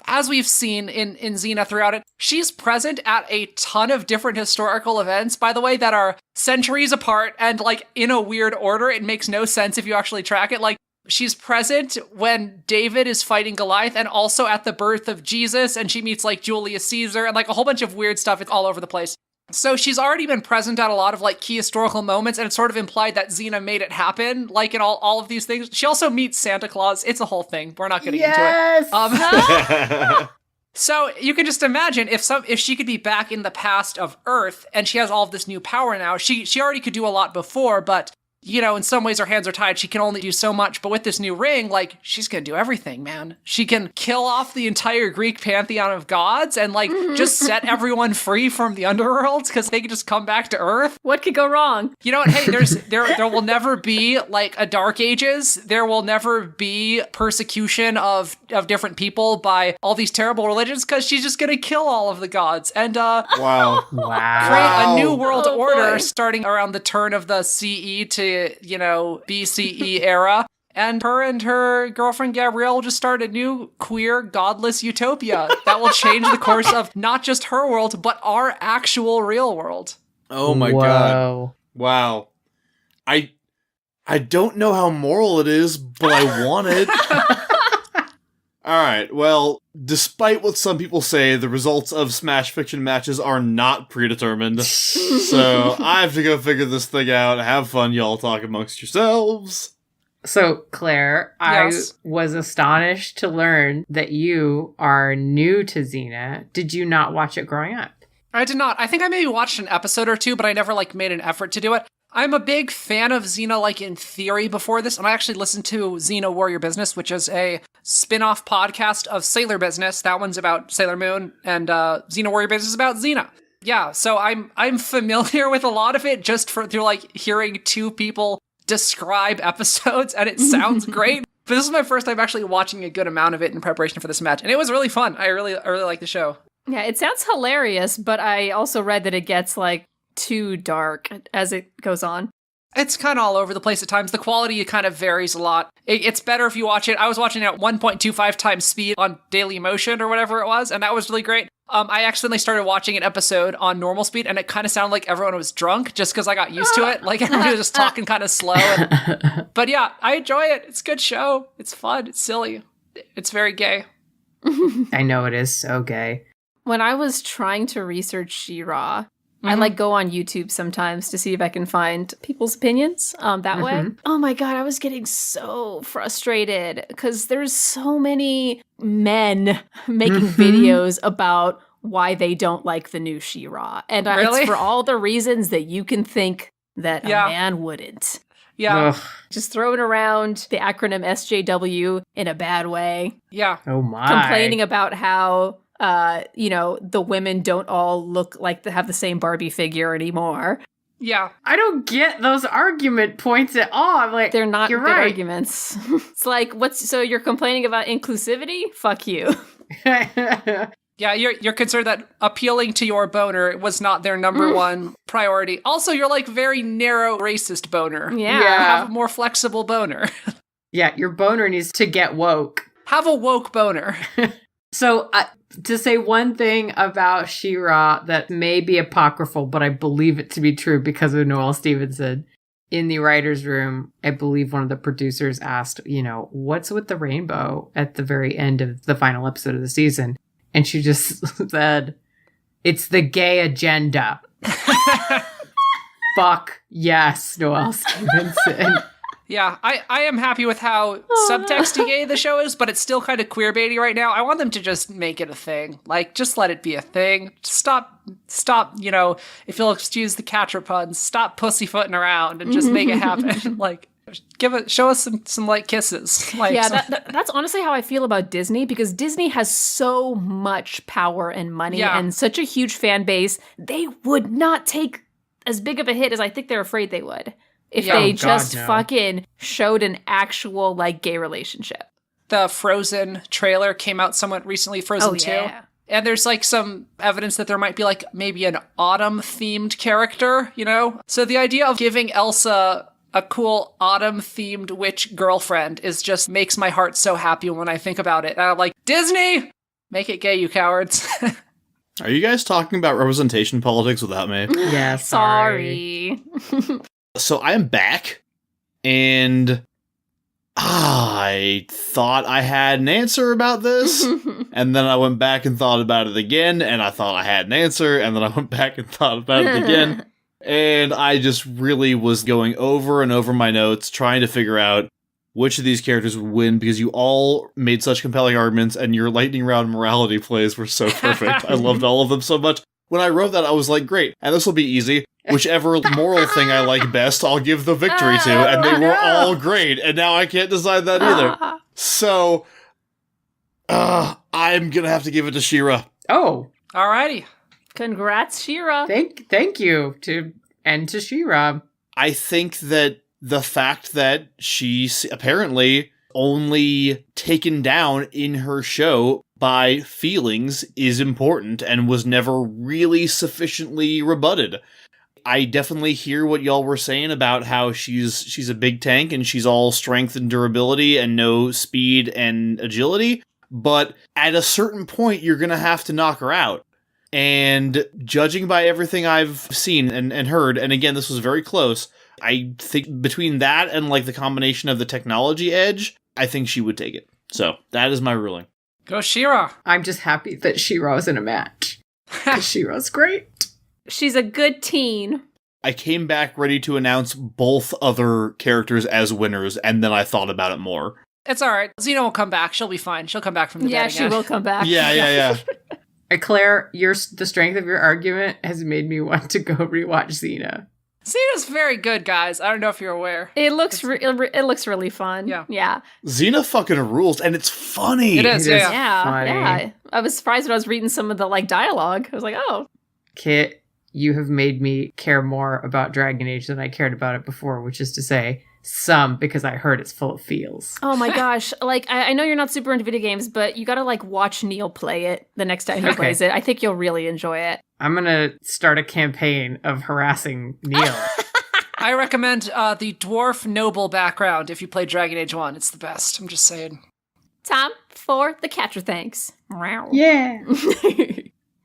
as we've seen in Xena throughout it, she's present at a ton of different historical events, by the way, that are centuries apart and, in a weird order. It makes no sense if you actually track it. She's present when David is fighting Goliath and also at the birth of Jesus, and she meets, Julius Caesar and, a whole bunch of weird stuff. It's all over the place. So she's already been present at a lot of key historical moments, and it's sort of implied that Xena made it happen, in all of these things. She also meets Santa Claus. It's a whole thing. We're not getting into it. So you can just imagine if she could be back in the past of Earth, and she has all of this new power now. She already could do a lot before, but in some ways her hands are tied. She can only do so much. But with this new ring, she's going to do everything, man. She can kill off the entire Greek pantheon of gods and, just set everyone free from the underworld because they can just come back to Earth. What could go wrong? You know what? Hey, there will never be, a Dark Ages. There will never be persecution of different people by all these terrible religions because she's just going to kill all of the gods and wow. create a new world order starting around the turn of the CE to BCE era, and her girlfriend Gabrielle will just start a new queer godless utopia that will change the course of not just her world but our actual real world. Oh my god. Wow. I don't know how moral it is, but I want it. Alright, well, despite what some people say, the results of Smash Fiction matches are not predetermined. So I have to go figure this thing out. Have fun, y'all talk amongst yourselves. So, Claire, yes. I was astonished to learn that you are new to Xena. Did you not watch it growing up? I did not. I think I maybe watched an episode or two, but I never made an effort to do it. I'm a big fan of Xena, in theory before this, and I actually listened to Xena Warrior Business, which is a spin-off podcast of Sailor Business. That one's about Sailor Moon, and Xena Warrior Business is about Xena. Yeah, so I'm familiar with a lot of it just through hearing two people describe episodes, and it sounds great. But this is my first time actually watching a good amount of it in preparation for this match, and it was really fun. I really like the show. Yeah, it sounds hilarious, but I also read that it gets too dark as it goes on. It's kind of all over the place at times. The quality kind of varies a lot. It's better if you watch it. I was watching it at 1.25 times speed on Daily Motion or whatever it was, and that was really great. I accidentally started watching an episode on normal speed, and it kind of sounded like everyone was drunk just because I got used to it. Everybody was just talking kind of slow. But yeah, I enjoy it. It's a good show. It's fun. It's silly. It's very gay. I know it is so gay. When I was trying to research She-Ra, I like go on YouTube sometimes to see if I can find people's opinions that way. Oh my God, I was getting so frustrated because there's so many men making videos about why they don't like the new She-Ra. And Really? it's for all the reasons that you can think that a man wouldn't. Yeah. Ugh. Just throwing around the acronym SJW in a bad way. Yeah. Oh my. Complaining about how, the women don't all look like they have the same Barbie figure anymore. Yeah. I don't get those argument points at all. I'm like, They're not you're good right. arguments. It's like, so you're complaining about inclusivity? Fuck you. Yeah, you're concerned that appealing to your boner was not their number one priority. Also, you're like very narrow racist boner. Yeah. Have a more flexible boner. Yeah, your boner needs to get woke. Have a woke boner. So, to say one thing about She-Ra that may be apocryphal, but I believe it to be true because of Noelle Stevenson, in the writer's room, I believe one of the producers asked, what's with the rainbow at the very end of the final episode of the season? And she just said, it's the gay agenda. Fuck yes, Noelle Stevenson. Yeah, I am happy with how subtexty gay the show is, but it's still kind of queerbaity right now. I want them to just make it a thing. Like, just let it be a thing. Stop, if you'll excuse the catcher puns, stop pussyfooting around and just make it happen. Like, show us some like kisses. Like, yeah, that's honestly how I feel about Disney, because Disney has so much power and money and such a huge fan base. They would not take as big of a hit as I think they're afraid they would if they fucking showed an actual like gay relationship. The Frozen trailer came out somewhat recently, Frozen 2. Yeah. And there's like some evidence that there might be like maybe an autumn themed character, So the idea of giving Elsa a cool autumn-themed witch girlfriend just makes my heart so happy when I think about it. And I'm like, Disney, make it gay, you cowards. Are you guys talking about representation politics without me? Yeah, sorry. So I am back, and I thought I had an answer about this, and then I went back and thought about it again, and I thought I had an answer, and then I went back and thought about it again. And I just really was going over and over my notes, trying to figure out which of these characters would win, because you all made such compelling arguments, and your lightning round morality plays were so perfect. I loved all of them so much. When I wrote that, I was like, great, and this will be easy. Whichever moral thing I like best, I'll give the victory to. And they were all great, and now I can't decide that either. So, I'm gonna have to give it to She-Ra. Oh. Alrighty. Congrats, She-Ra. Thank you to She-Ra. I think that the fact that she's apparently only taken down in her show by feelings is important and was never really sufficiently rebutted. I definitely hear what y'all were saying about how she's a big tank and she's all strength and durability and no speed and agility, but at a certain point you're gonna have to knock her out. And judging by everything I've seen and heard, and again, this was very close, I think between that and like the combination of the technology edge, I think she would take it. So that is my ruling. Go She-Ra. I'm just happy that She-Ra's in a match. 'Cause She-Ra's great. She's a good teen. I came back ready to announce both other characters as winners, and then I thought about it more. It's alright. Xena will come back. She'll be fine. She'll come back from the dead again. Yeah, she will come back. Yeah. Claire, the strength of your argument has made me want to go rewatch Xena. Xena's very good, guys. I don't know if you're aware. It looks really fun. Yeah. Xena fucking rules, and it's funny. It is, yeah. Yeah. I was surprised when I was reading some of the like dialogue. I was like, oh. Kit, you have made me care more about Dragon Age than I cared about it before, which is to say, some, because I heard it's full of feels. Oh my gosh. Like, I know you're not super into video games, but you gotta like watch Neil play it the next time he plays it. I think you'll really enjoy it. I'm gonna start a campaign of harassing Neil. I recommend the Dwarf Noble background if you play Dragon Age 1. It's the best. I'm just saying. Time for the catcher thanks. Yeah.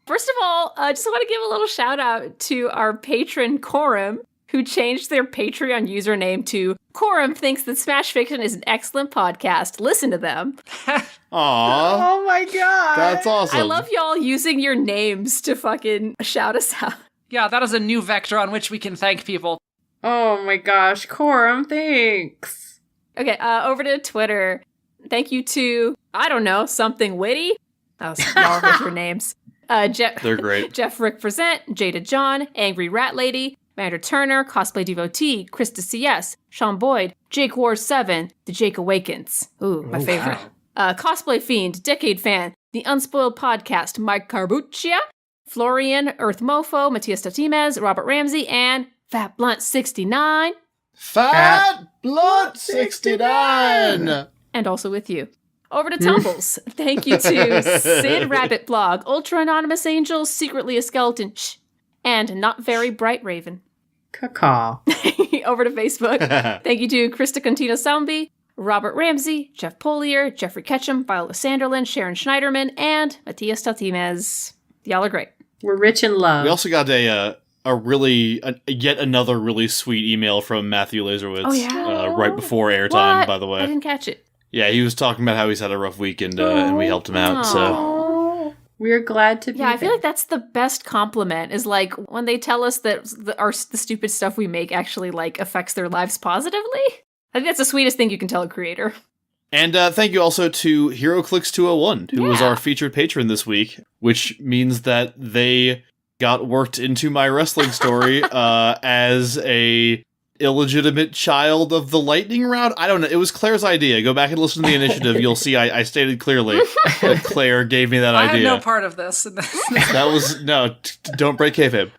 First of all, I just want to give a little shout out to our patron Corum, who changed their Patreon username to Corum thinks that Smash Fiction is an excellent podcast. Listen to them. Aww. Oh my god. That's awesome. I love y'all using your names to fucking shout us out. Yeah, that is a new vector on which we can thank people. Oh my gosh, Corum, thanks. Okay, over to Twitter. Thank you to, I don't know, something witty. Oh, y'all with your names. They're great. Jeff Rick Present, Jada John, Angry Rat Lady, Amanda Turner, Cosplay Devotee, Krista CS, Sean Boyd, Jake Wars 7, The Jake Awakens. Ooh, my favorite. Wow. Cosplay Fiend, Decade Fan, The Unspoiled Podcast, Mike Carbuccia, Florian, Earth Mofo, Matias Tatimes, Robert Ramsey, and Fat Blunt 69. Fat Blunt 69! And also with you. Over to Tumbles. Thank you to Sid Rabbit Blog, Ultra Anonymous Angel, Secretly a Skeleton, and Not Very Bright Raven. Caw. Over to Facebook. Thank you to Krista Contina Soundby, Robert Ramsey, Jeff Polier, Jeffrey Ketchum, Viola Sanderlin, Sharon Schneiderman, and Matias Tatimes. Y'all are great. We're rich in love. We also got yet another really sweet email from Matthew Laserwitz. Oh, yeah? Right before airtime, What? by the way. I didn't catch it. Yeah, he was talking about how he's had a rough week and we helped him out. So We're glad to be Yeah, I feel there. like that's the best compliment, is like when they tell us that the stupid stuff we make actually like affects their lives positively. I think that's the sweetest thing you can tell a creator. And thank you also to HeroClix201, who was Yeah. our featured patron this week, which means that they got worked into my wrestling story as a illegitimate child of the lightning round. I don't know. It was Claire's idea. Go back and listen to the initiative. You'll see I stated clearly that Claire gave me that I idea. had no part of this. That was, no, don't break kayfabe.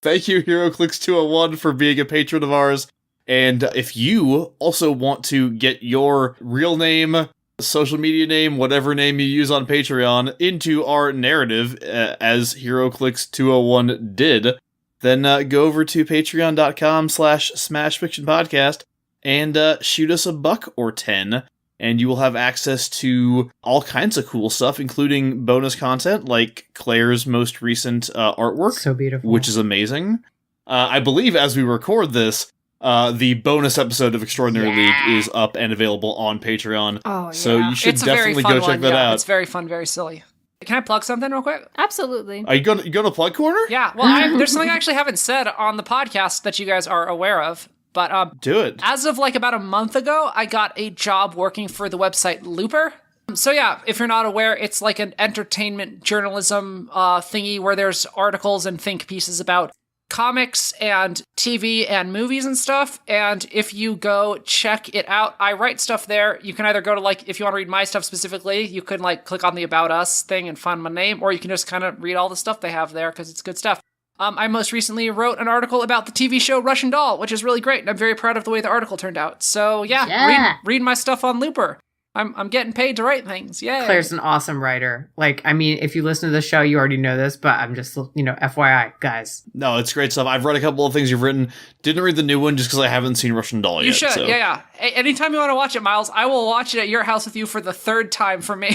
Thank you, HeroClix201, for being a patron of ours. And if you also want to get your real name, social media name, whatever name you use on Patreon, into our narrative, as HeroClix201 did, then go over to patreon.com/smashfictionpodcast and shoot us $1 or 10, and you will have access to all kinds of cool stuff, including bonus content like Claire's most recent artwork, So beautiful. which is amazing. I believe as we record this, the bonus episode of Extraordinary League is up and available on Patreon. Oh, yeah. So you should It's a very definitely fun go check one. that Yeah, out. it's very fun, very silly. Can I plug something real quick? Absolutely. Are you going to plug corner? Yeah, well, there's something I actually haven't said on the podcast that you guys are aware of. But Do it. as of like about a month ago, I got a job working for the website Looper. So yeah, if you're not aware, it's like an entertainment journalism thingy where there's articles and think pieces about comics and TV and movies and stuff. And if you go check it out, I write stuff there. You can either go to like, if you want to read my stuff specifically, you can like click on the About Us thing and find my name, or you can just kind of read all the stuff they have there because it's good stuff. I most recently wrote an article about the TV show Russian Doll, which is really great, and I'm very proud of the way the article turned out. So yeah. Read my stuff on Looper. I'm getting paid to write things. Yeah. Claire's an awesome writer. Like, I mean, if you listen to the show, you already know this, but I'm just, FYI, guys. No, it's great stuff. I've read a couple of things you've written. Didn't read the new one just because I haven't seen Russian Doll yet. You should, so. yeah. Anytime you want to watch it, Miles, I will watch it at your house with you for the third time for me.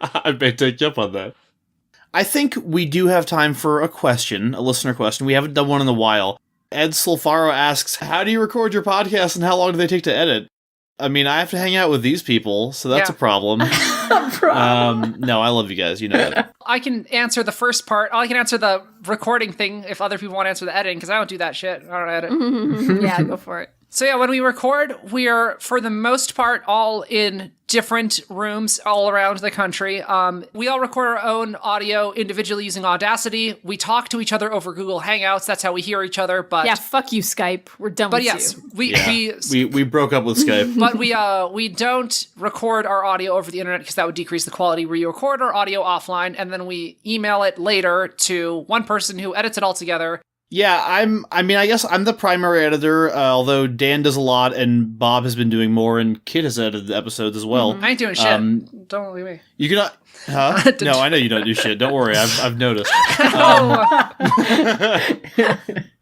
I may take you up on that. I think we do have time for a listener question. We haven't done one in a while. Ed Solfaro asks, how do you record your podcast and how long do they take to edit? I mean, I have to hang out with these people, so that's Yeah. a problem. No, I love you guys. You know that. I can answer the first part. I can answer the recording thing if other people want to answer the editing, because I don't do that shit. I don't edit. Yeah, go for it. So yeah, when we record, we are, for the most part, all in different rooms all around the country. We all record our own audio individually using Audacity. We talk to each other over Google Hangouts. That's how we hear each other. But Yeah, fuck you, Skype. We're done but with yes, you. We broke up with Skype. but we don't record our audio over the internet because that would decrease the quality. We record our audio offline and then we email it later to one person who edits it all together. Yeah, I guess I'm the primary editor, although Dan does a lot and Bob has been doing more and Kit has edited the episodes as well. I ain't doing shit. Don't leave me. You cannot... Huh? No, I know you don't do shit. Don't worry, I've noticed.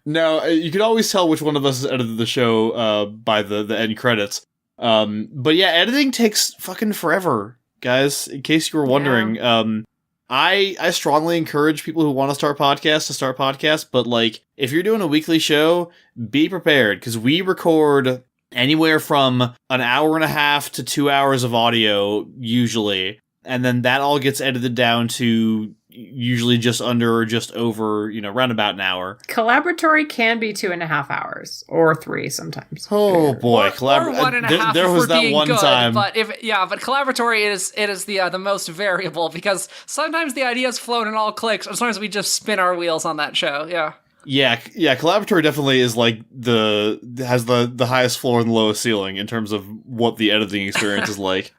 No, you can always tell which one of us has edited the show by the end credits. But yeah, editing takes fucking forever, guys, in case you were wondering. I strongly encourage people who want to start podcasts, but like, if you're doing a weekly show, be prepared, because we record anywhere from an hour and a half to 2 hours of audio, usually, and then that all gets edited down to, usually just under or just over, around about an hour. Collaboratory can be 2.5 hours or 3 sometimes. Oh boy, or 1.5 there was that one good, time. But collaboratory is the most variable, because sometimes the ideas float and all clicks, and sometimes we just spin our wheels on that show. Yeah. Yeah, collaboratory definitely is like has the highest floor and the lowest ceiling in terms of what the editing experience is like.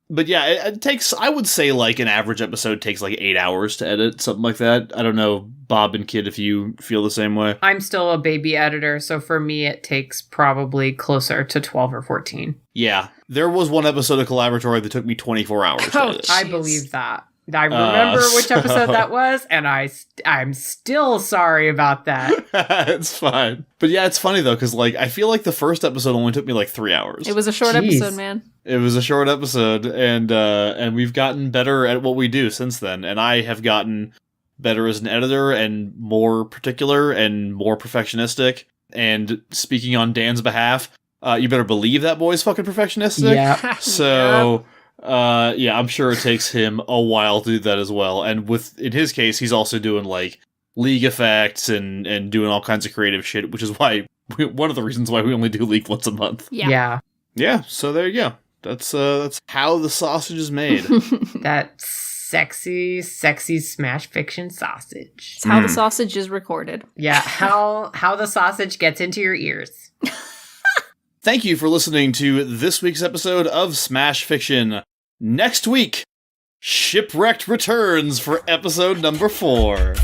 But yeah, it takes, I would say, like, an average episode takes like 8 hours to edit, something like that. I don't know, Bob and Kid, if you feel the same way. I'm still a baby editor, so for me it takes probably closer to 12 or 14. Yeah, there was one episode of Collaboratory that took me 24 hours to edit. I believe that. I remember which episode that was, and I'm still sorry about that. It's fine. But yeah, it's funny though, because like I feel like the first episode only took me like 3 hours. It was a short episode, man. It was a short episode, and we've gotten better at what we do since then. And I have gotten better as an editor and more particular and more perfectionistic. And speaking on Dan's behalf, you better believe that boy's fucking perfectionistic. Yeah. So. Yeah, I'm sure it takes him a while to do that as well. And in his case, he's also doing like League effects and doing all kinds of creative shit, which is why one of the reasons why we only do League once a month. Yeah. Yeah. So there you go. That's how the sausage is made. That sexy smash fiction sausage. It's how the sausage is recorded. Yeah. How the sausage gets into your ears. Thank you for listening to this week's episode of Smash Fiction. Next week, Shipwrecked returns for episode number 4.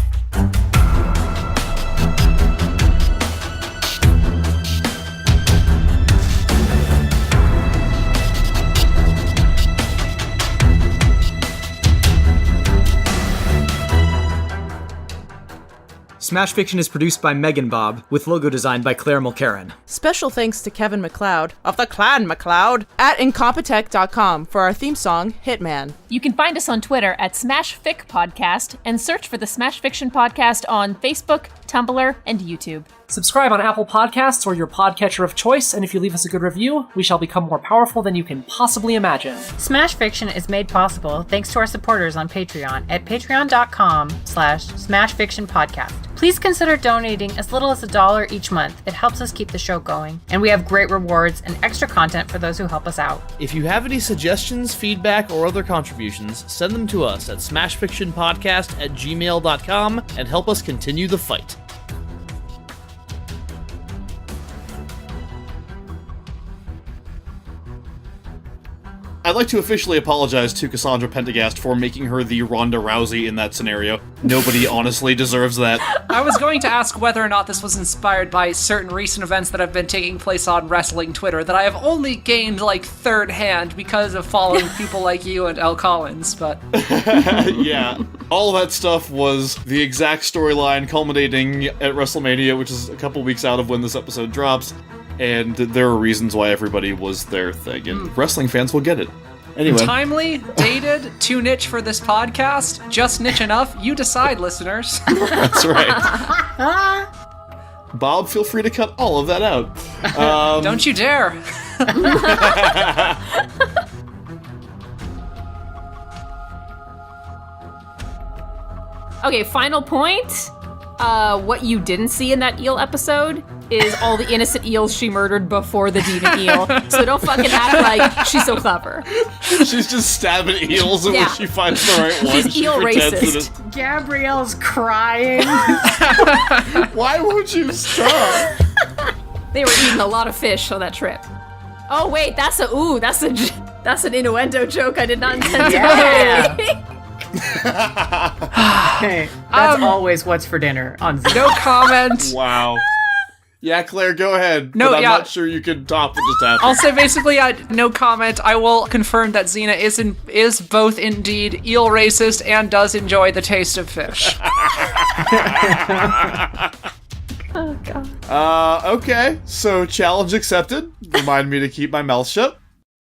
Smash Fiction is produced by Megan Bob, with logo design by Claire Mulcairn. Special thanks to Kevin MacLeod of the Clan MacLeod at Incompetech.com for our theme song, Hitman. You can find us on Twitter at SmashFic Podcast and search for the Smash Fiction Podcast on Facebook, Tumblr, and YouTube. Subscribe on Apple Podcasts or your podcatcher of choice, and if you leave us a good review, we shall become more powerful than you can possibly imagine. Smash Fiction is made possible thanks to our supporters on Patreon at patreon.com/smashfictionpodcast. Please consider donating as little as $1 each month. It helps us keep the show going. And we have great rewards and extra content for those who help us out. If you have any suggestions, feedback, or other contributions, send them to us at smashfictionpodcast@gmail.com and help us continue the fight. I'd like to officially apologize to Cassandra Pentaghast for making her the Ronda Rousey in that scenario. Nobody honestly deserves that. I was going to ask whether or not this was inspired by certain recent events that have been taking place on wrestling Twitter that I have only gained like third hand because of following people like you and Elle Collins, but... Yeah. All that stuff was the exact storyline culminating at WrestleMania, which is a couple weeks out of when this episode drops. And there are reasons why everybody was their thing, and wrestling fans will get it. Anyway. Timely, dated, too niche for this podcast, just niche enough, you decide, listeners. That's right. Bob, feel free to cut all of that out. Don't you dare. Okay, final point. What you didn't see in that eel episode is all the innocent eels she murdered before the demon eel. So don't fucking act like she's so clever. She's just stabbing eels, and when she finds the right one, she's she eel pretends racist. Gabrielle's crying. Why won't you stop? They were eating a lot of fish on that trip. Oh wait, that's an innuendo joke I did not intend to make. Hey, that's always what's for dinner on Xena. No comment. Wow. Yeah, Claire, go ahead. No, but I'm yeah. not sure you can top what just happened. I'll say basically, no comment. I will confirm that Xena is both indeed eel racist and does enjoy the taste of fish. Oh god. Okay, so challenge accepted. Remind me to keep my mouth shut.